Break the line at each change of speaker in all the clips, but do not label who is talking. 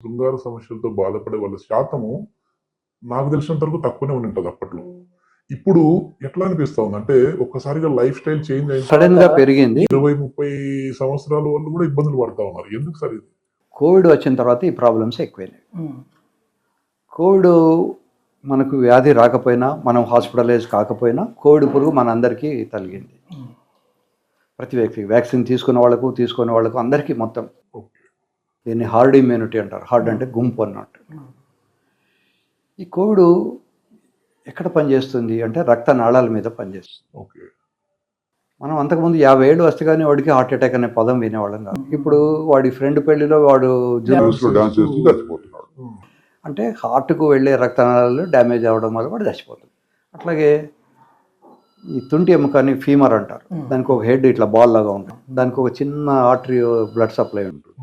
శృంగార సమస్యలతో బాధపడే వాళ్ళ శాతము నాకు తెలిసినంత వరకు తక్కువనే ఉంటది అప్పట్లో. ఇప్పుడు ఎట్లా అనిపిస్తా ఉంది అంటే ఒక్కసారిగా లైఫ్ స్టైల్ చేంజ్ అయింది.
సడన్ గా పెరిగింది.
20-30 సంవత్సరాల వాళ్ళు కూడా ఇబ్బందులు పడతా ఉన్నారు. ఎందుకు సార్ ఇది?
కోవిడ్ వచ్చిన తర్వాత ఈ ప్రాబ్లమ్స్ ఎక్కువైనాయి. కోవిడ్ మనకు వ్యాధి రాకపోయినా, మనం హాస్పిటలైజ్ కాకపోయినా కోవిడ్ పురుగు మనందరికీ తగిలింది. ప్రతి వ్యక్తికి వ్యాక్సిన్ తీసుకున్న వాళ్ళకు అందరికీ మొత్తం. దీన్ని హార్డ్ ఇమ్యూనిటీ అంటారు. హార్డ్ అంటే గుంపు అన్నట్టు. ఈ కోవిడ్ ఎక్కడ పనిచేస్తుంది అంటే రక్త నాళాల మీద పనిచేస్తుంది. మనం అంతకుముందు 50 ఏళ్ళు వస్తే కానీ వాడికి హార్ట్ అటాక్ అనే పదం వినేవాళ్ళం కాదు. ఇప్పుడు వాడి ఫ్రెండ్ పెళ్లిలో వాడు అంటే హార్ట్కు వెళ్ళే రక్తనాళాలు డ్యామేజ్ అవ్వడం వల్ల వాడు చచ్చిపోతుంది. అట్లాగే ఈ తుంటి ఎముకని ఫీమర్ అంటారు. దానికి ఒక హెడ్ ఇట్లా బాల్ లాగా ఉంటుంది. దానికి ఒక చిన్న ఆర్టరీ బ్లడ్ సప్లై ఉంటుంది.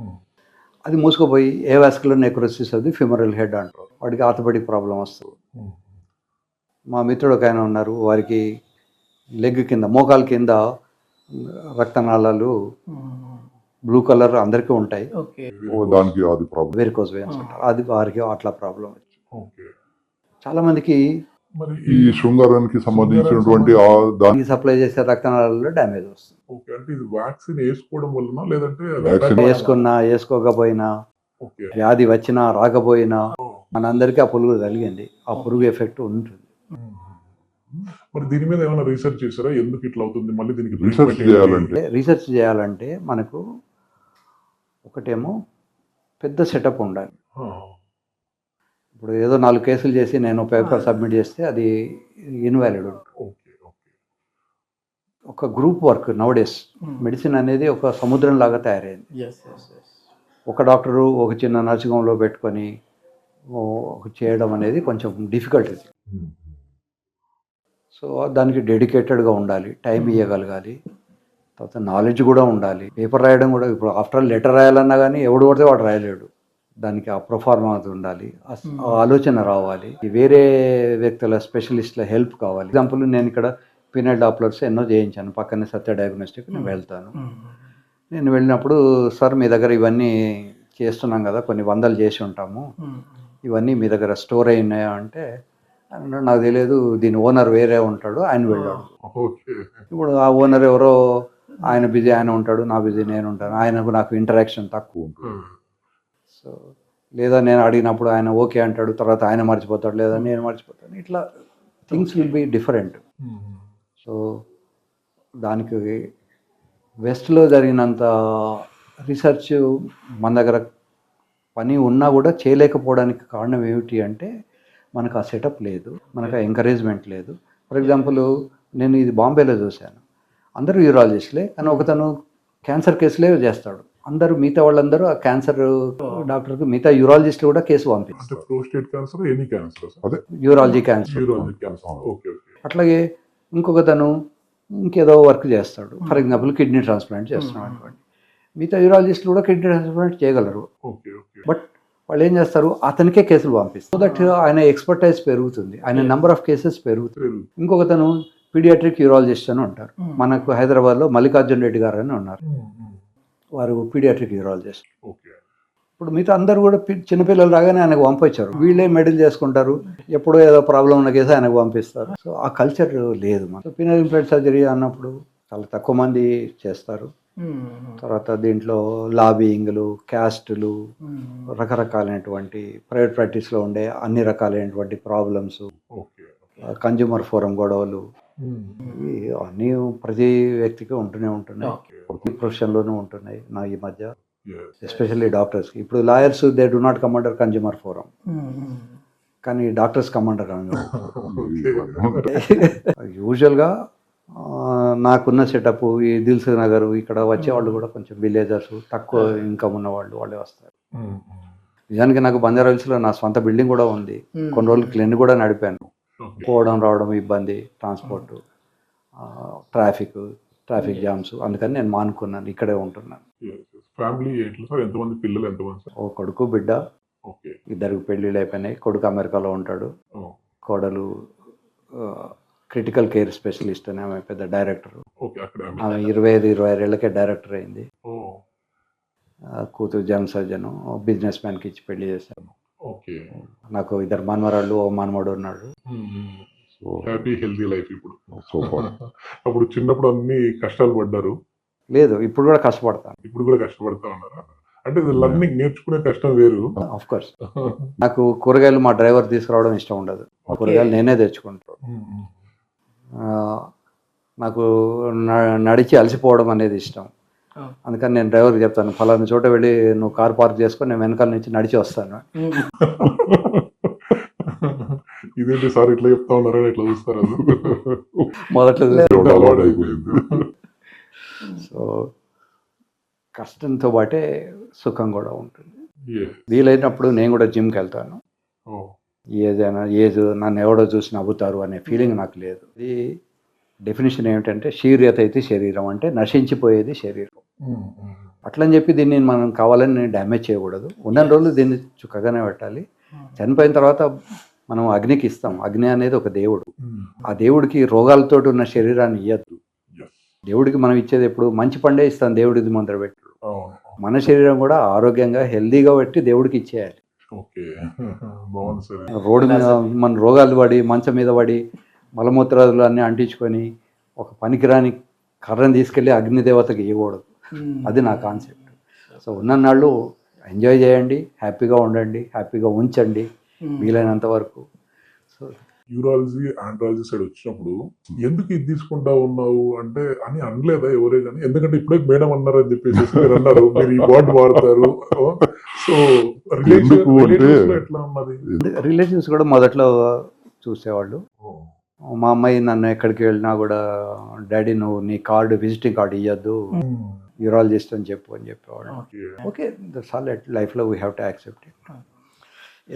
అది మూసుకుపోయి ఏవాస్కులర్ నెక్రోసిస్ అది ఫిమరల్ హెడ్ అంటారు. వాడికి ఆర్థోపెడిక్ ప్రాబ్లం వస్తుంది. మా మిత్రుడు ఒక ఆయన ఉన్నారు, వారికి లెగ్ కింద మోకాల కింద రక్తనాళాలు బ్లూ కలర్ అందరికీ ఉంటాయి. వెరికోస్ వెయిన్స్ అంటారు. అది వారికి అట్లా ప్రాబ్లం. చాలా మందికి
ఈ శృంగారానికి సంబంధించినటువంటి
సప్లై చేసే రక్తనాళాల్లో డ్యామేజ్ వస్తుంది.
వ్యాక్సిన్ వేసుకోవడం వలన లేదంటే
వేసుకున్నా వేసుకోకపోయినా వ్యాధి వచ్చినా రాకపోయినా మనందరికీ ఆ పురుగు తగిలింది. ఆ పురుగు ఎఫెక్ట్ ఉంటుంది.
మరి దీని మీద ఏమైనా రీసెర్చ్ చేశారా? ఎందుకు ఇట్లా అవుతుంది? మళ్ళీ దీనికి
రీసెర్చ్ చేయాలంటే మనకు ఒకటేమో పెద్ద సెటప్ ఉండాలి. ఇప్పుడు ఏదో 4 కేసులు చేసి నేను పేపర్ సబ్మిట్ చేస్తే అది ఇన్వాలిడ్. ఒక గ్రూప్ వర్క్ నౌడేస్ మెడిసిన్ అనేది ఒక సముద్రం లాగా తయారైంది. ఒక డాక్టరు ఒక చిన్న నర్సింగ్ హోమ్లో పెట్టుకొని చేయడం అనేది కొంచెం డిఫికల్ట్. సో దానికి డెడికేటెడ్గా ఉండాలి, టైం ఇవ్వగలగాలి, తర్వాత నాలెడ్జ్ కూడా ఉండాలి. పేపర్ రాయడం కూడా ఇప్పుడు ఆఫ్టర్ లెటర్ రాయాలన్నా కానీ ఎవడు పడితే వాడు రాయలేడు. దానికి ఆ ప్రొఫార్మా ఉండాలి, ఆ ఆలోచన రావాలి, వేరే వ్యక్తుల స్పెషలిస్ట్ల హెల్ప్ కావాలి. ఎగ్జాంపుల్ నేను ఇక్కడ పీనల్ డాప్లర్స్ ఎన్నో చేయించాను. పక్కనే సత్య డయాగ్నోస్టిక్ నేను వెళ్తాను. నేను వెళ్ళినప్పుడు సార్ మీ దగ్గర ఇవన్నీ చేస్తున్నాం కదా, కొన్ని వందలు చేసి ఉంటాము, ఇవన్నీ మీ దగ్గర స్టోర్ అయినాయా అంటే నాకు తెలియదు, దీని ఓనర్ వేరే ఉంటాడు, ఆయన వెళ్ళాడు. ఇప్పుడు ఆ ఓనర్ ఎవరో ఆయన బిజీ ఆయన ఉంటాడు, నా బిజీ నేను ఉంటాను, ఆయనకు నాకు ఇంటరాక్షన్ తక్కువ ఉంటుంది. సో లేదా నేను అడిగినప్పుడు ఆయన ఓకే అంటాడు, తర్వాత ఆయన మర్చిపోతాడు, లేదా నేను మర్చిపోతాను. ఇట్లా things will be different. So దానికి వెస్ట్లో జరిగినంత రీసెర్చ్ మన దగ్గర పని ఉన్నా కూడా చేయలేకపోవడానికి కారణం ఏమిటి అంటే మనకు ఆ సెటప్ లేదు, మనకు ఆ ఎంకరేజ్మెంట్ లేదు. ఫర్ ఎగ్జాంపుల్ నేను ఇది బాంబేలో చూశాను. అందరూ యూరాలజిస్ట్లే, కానీ ఒకతను క్యాన్సర్ కేసులే చేస్తాడు. అందరూ మిగతా వాళ్ళందరూ ఆ క్యాన్సర్ డాక్టర్కి మిగతా యూరాలజిస్టులు కూడా కేసు పంపిస్తారు. Urology cancer. అట్లాగే ఇంకొకతను ఇంకేదో వర్క్ చేస్తాడు. ఫర్ ఎగ్జాంపుల్ కిడ్నీ ట్రాన్స్ప్లాంట్ చేస్తున్నాడు అనుకోండి. మిగతా యూరాలజిస్టులు కూడా కిడ్నీ ట్రాన్స్ప్లాంట్ చేయగలరు. బట్ వాళ్ళు ఏం చేస్తారు, అతనికే కేసులు పంపిస్తారు. సో దట్ ఆయన ఎక్స్పర్టైజ్ పెరుగుతుంది, ఆయన నెంబర్ ఆఫ్ కేసెస్ పెరుగుతుంది. ఇంకొకతను పీడియాట్రిక్ యూరాలజిస్ట్ అని ఉంటారు. మనకు హైదరాబాద్లో మల్లికార్జున రెడ్డి గారు అని ఉన్నారు, వారు పీడియాట్రిక్ యూరాలజిస్ట్. ఇప్పుడు మిగతా అందరూ కూడా చిన్నపిల్లలు రాగానే ఆయనకు పంపించారు. వీళ్ళే మెడిల్ చేసుకుంటారు, ఎప్పుడో ఏదో ప్రాబ్లం ఉన్న కేసు ఆయనకు పంపిస్తారు. సో ఆ కల్చర్ లేదు. మన పీనల్ ఇంప్లాంట్ సర్జరీ అన్నప్పుడు చాలా తక్కువ మంది చేస్తారు. తర్వాత దీంట్లో లాబింగ్లు, క్యాస్టులు, రకరకాలైనటువంటి ప్రైవేట్ ప్రాక్టీస్లో ఉండే అన్ని రకాలైనటువంటి ప్రాబ్లమ్స్, కన్జ్యూమర్ ఫోరం గొడవలు, అన్నీ ప్రతి వ్యక్తికి ఉంటూనే ఉంటున్నాయి, ప్రతి ప్రొఫెషన్లోనూ ఉంటున్నాయి. నా ఈ మధ్య ఎస్పెషల్లీ డాక్టర్స్, ఇప్పుడు lawyers they do not come under consumer forum, కానీ డాక్టర్స్ కమ్ అండర్. యూజువల్గా నాకున్న సెటప్ ఈ దిల్సుఖ్ నగర్ ఇక్కడ వచ్చేవాళ్ళు కూడా కొంచెం విలేజర్స్, తక్కువ ఇన్కమ్ ఉన్న వాళ్ళే వస్తారు. నిజానికి నాకు బంజారాహిల్స్లో నా సొంత బిల్డింగ్ కూడా ఉంది. కొన్ని రోజులు క్లినిక్ కూడా నడిపాను. పోవడం రావడం ఇబ్బంది, ట్రాన్స్పోర్ట్, ట్రాఫిక్ జామ్స్, అందుకని నేను మానుకున్నాను, ఇక్కడే ఉంటున్నాను. ఓ కొడుకు బిడ్డ, ఇద్దరికి పెళ్ళిళ్ళు అయిపోయినాయి. కొడుకు అమెరికాలో ఉంటాడు, కోడలు క్రిటికల్ కేర్ స్పెషలిస్ట్ అని ఆమె పెద్ద డైరెక్టర్. ఆమె 25-26 ఏళ్ళకే డైరెక్టర్ అయింది. కూతురు జన సర్జను, బిజినెస్ మ్యాన్కి ఇచ్చి పెళ్లి చేశాను.
ఓకే.
నాకు 2 మనవరాళ్ళు, ఓ మనవడు ఉన్నాడు.
సో
హ్యాపీ హెల్తీ లైఫ్ ఇప్పుడు.
సూపర్.
అప్పుడు చిన్నప్పుడు అన్ని కష్టాలు పడ్డారు.
లేదు, ఇప్పుడు కూడా కష్టపడతాను.
ఇప్పుడు కూడా కష్టపడుతా ఉన్నారా? అంటే లర్నింగ్ నేర్చుకునే కష్టం వేరు.
Of course. నాకు కూరగాయలు మా డ్రైవర్ తీసుకురావడం ఇష్టం ఉండదు. కూరగాయలు నేనే తెచ్చుకుంటాను. నాకు నడిచి అలసిపోవడం అనేది ఇష్టం. అందుకని నేను డ్రైవర్కి చెప్తాను, ఫలానా చోట వెళ్ళి నువ్వు కార్ పార్క్ చేసుకొని నేను వెనకాల నుంచి నడిచి వస్తాను.
ఇదేంటి సార్ ఇట్లా చెప్తా ఉన్నారని ఇట్లా చూస్తారు.
మొదట్లో
అలవాటు అయిపోయింది.
సో కష్టంతో పాటే సుఖం కూడా ఉంటుంది.
Yes.
వీలైనప్పుడు నేను కూడా జిమ్కి వెళ్తాను.
Oh.
ఏజ్ నన్ను ఎవడో చూసి నవ్వుతారు అనే ఫీలింగ్ నాకు లేదు. ఇది డెఫినేషన్ ఏమిటంటే శరీరత అయితే శరీరం, అంటే నశించిపోయేది శరీరం. అట్లని చెప్పి దీన్ని మనం కావాలని డ్యామేజ్ చేయకూడదు. ఉన్న రోజులు దీన్ని చుక్కగానే పెట్టాలి. చనిపోయిన తర్వాత మనం అగ్నికి ఇస్తాం. అగ్ని అనేది ఒక దేవుడు. ఆ దేవుడికి రోగాలతో ఉన్న శరీరాన్ని ఇవ్వద్దు.
Yes.
దేవుడికి మనం ఇచ్చేది ఎప్పుడు మంచి పండే ఇస్తాం. దేవుడిది ముందర పెట్టు.
Oh.
మన శరీరం కూడా ఆరోగ్యంగా హెల్దీగా పెట్టి దేవుడికి ఇచ్చేయాలి.
ఓకే. బాగుంది సార్.
రోడ్డు మీద మన రోగాలు పడి మంచం మీద పడి మలమూత్రాలు అన్నీ అంటించుకొని ఒక పనికిరాని కర్రను తీసుకెళ్ళి అగ్నిదేవతకి ఇవ్వకూడదు. అది నా కాన్సెప్ట్. సో ఉన్ననాళ్ళు ఎంజాయ్ చేయండి, హ్యాపీగా ఉండండి, హ్యాపీగా ఉంచండి వీలైనంత వరకు. సో
యూరాలజీ ఆండ్రాలజీ సైడ్ వచ్చినప్పుడు ఎందుకు ఇది తీసుకుంటా ఉన్నావు అంటే అని అనలేదా ఎవరే కానీ? ఎందుకంటే ఇప్పుడే మేడం అన్నారు అని చెప్పేసి మీరు అన్నారు, మీరు ఈ వర్డ్ వాడతారు. సో
ఎందుకు అంటే
ఎట్లా ఉన్నది?
రిలేషన్స్ కూడా మొదట్లో చూసేవాళ్ళు. మా అమ్మాయి నన్ను ఎక్కడికి వెళ్ళినా కూడా, డాడీ నువ్వు నీ కార్డు విజిటింగ్ కార్డు ఇవ్వద్దు, యూరాలజిస్ట్ అని చెప్పేవాళ్ళు. Okay, that's all. లైఫ్లో we have to accept it.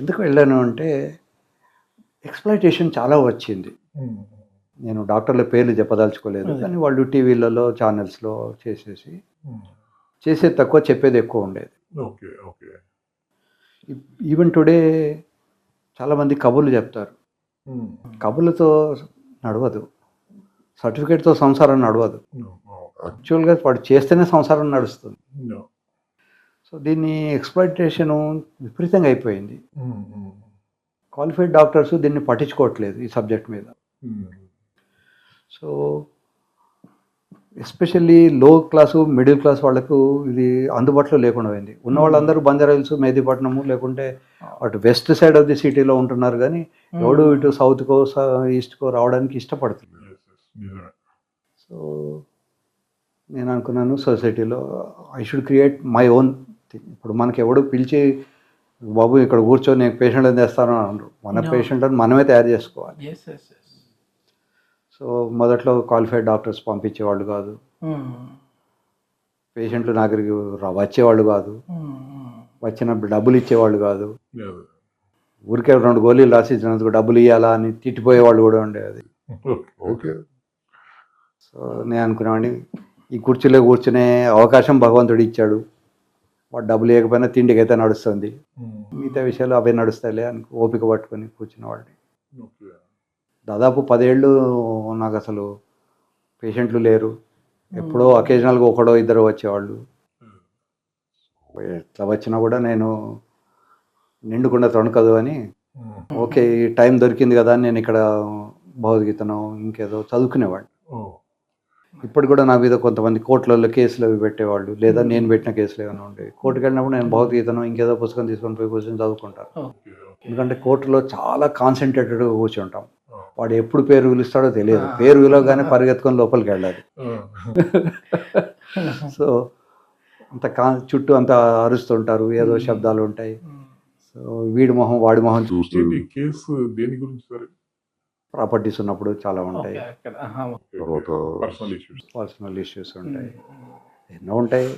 ఎందుకు వెళ్ళాను అంటే ఎక్స్‌ప్లాయిటేషన్ చాలా వచ్చింది. నేను డాక్టర్ల పేర్లు చెప్పదలుచుకోలేదు, కానీ వాళ్ళు టీవీలలో ఛానల్స్లో చేసేది తక్కువ, చెప్పేది ఎక్కువ ఉండేది.
ఓకే. ఓకే.
ఈవెన్ టుడే చాలామంది కబుర్లు చెప్తారు. కబుర్లతో నడవదు, సర్టిఫికేట్తో సంసారం నడవదు. యాక్చువల్గా వాడు చేస్తేనే సంసారం నడుస్తుంది. సో దీన్ని ఎక్స్‌ప్లాయిటేషను విపరీతంగా అయిపోయింది. క్వాలిఫైడ్ డాక్టర్స్ దీన్ని పట్టించుకోవట్లేదు ఈ సబ్జెక్ట్ మీద. సో ఎస్పెషల్లీ లో క్లాసు, మిడిల్ క్లాస్ వాళ్ళకు ఇది అందుబాటులో లేకుండా పోయింది. ఉన్న వాళ్ళందరూ బంజారా హిల్స్, మెహదీపట్నము, లేకుంటే అటు వెస్ట్ సైడ్ ఆఫ్ ది సిటీలో ఉంటున్నారు, కానీ ఎవడు ఇటు సౌత్కో ఈస్ట్కో రావడానికి ఇష్టపడుతుంది. సో నేను అనుకున్నాను సొసైటీలో I should create my own thing. ఇప్పుడు మనకి ఎవడు పిలిచి బాబు ఇక్కడ కూర్చొని నేను పేషెంట్ని తెస్తాను అని అనరు. మన పేషెంట్ని మనమే తయారు చేసుకోవాలి. సో మొదట్లో క్వాలిఫైడ్ డాక్టర్స్ పంపించేవాళ్ళు కాదు, పేషెంట్లు నా దగ్గరికి వచ్చేవాళ్ళు కాదు, వచ్చినప్పుడు డబ్బులు ఇచ్చేవాళ్ళు కాదు. ఊరికే 2 గోళీలు రాసి ఇచ్చినందుకు డబ్బులు ఇవ్వాలా అని తిట్టిపోయేవాళ్ళు కూడా ఉండేది.
ఓకే.
సో నేను అనుకునేవాడిని, ఈ కుర్చీలో కూర్చునే అవకాశం భగవంతుడు ఇచ్చాడు, వాడు డబ్బులు ఇవ్వకపోయినా తిండికి అయితే నడుస్తుంది, మిగతా విషయాలు అవే నడుస్తాయిలే అని ఓపిక పట్టుకొని కూర్చునేవాడిని. దాదాపు 10 ఏళ్ళు నాకు అసలు పేషెంట్లు లేరు. ఎప్పుడో అకేజనల్గా ఒకడో ఇద్దరు వచ్చేవాళ్ళు. ఎట్లా వచ్చినా కూడా నేను నిండుకుండా తొణకదు అని, ఓకే ఈ టైం దొరికింది కదా అని నేను ఇక్కడ భగవద్గీతను ఇంకేదో చదువుకునేవాడిని. ఇప్పుడు కూడా నా మీద కొంతమంది కోర్టులలో కేసులు అవి పెట్టేవాళ్ళు, లేదా నేను పెట్టిన కేసులు ఏమైనా ఉండేవి. కోర్టుకు వెళ్ళినప్పుడు నేను భగవద్గీతను ఇంకేదో పుస్తకం తీసుకొని పోయి కూర్చొని చదువుకుంటాను. ఎందుకంటే కోర్టులో చాలా కాన్సన్ట్రేటెడ్గా కూర్చుంటాం. వాడు ఎప్పుడు పేరు పిలుస్తాడో తెలియదు, పేరు పిలవగానే పరిగెత్తుకొని లోపలికి వెళ్ళాలి. సో అంత చుట్టూ అంతా అరుస్తుంటారు, ఏదో శబ్దాలు ఉంటాయి. సో వీడి మొహం వాడి మొహం
చూస్తుంది.
కేసు దేని గురించి సార్?
ప్రాపర్టీస్ ఉన్నప్పుడు చాలా ఉంటాయి,
తర్వాత
పర్సనల్ ఇష్యూస్.
పర్సనల్ ఇష్యూస్ ఉంటాయి, ఎన్నో ఉంటాయి.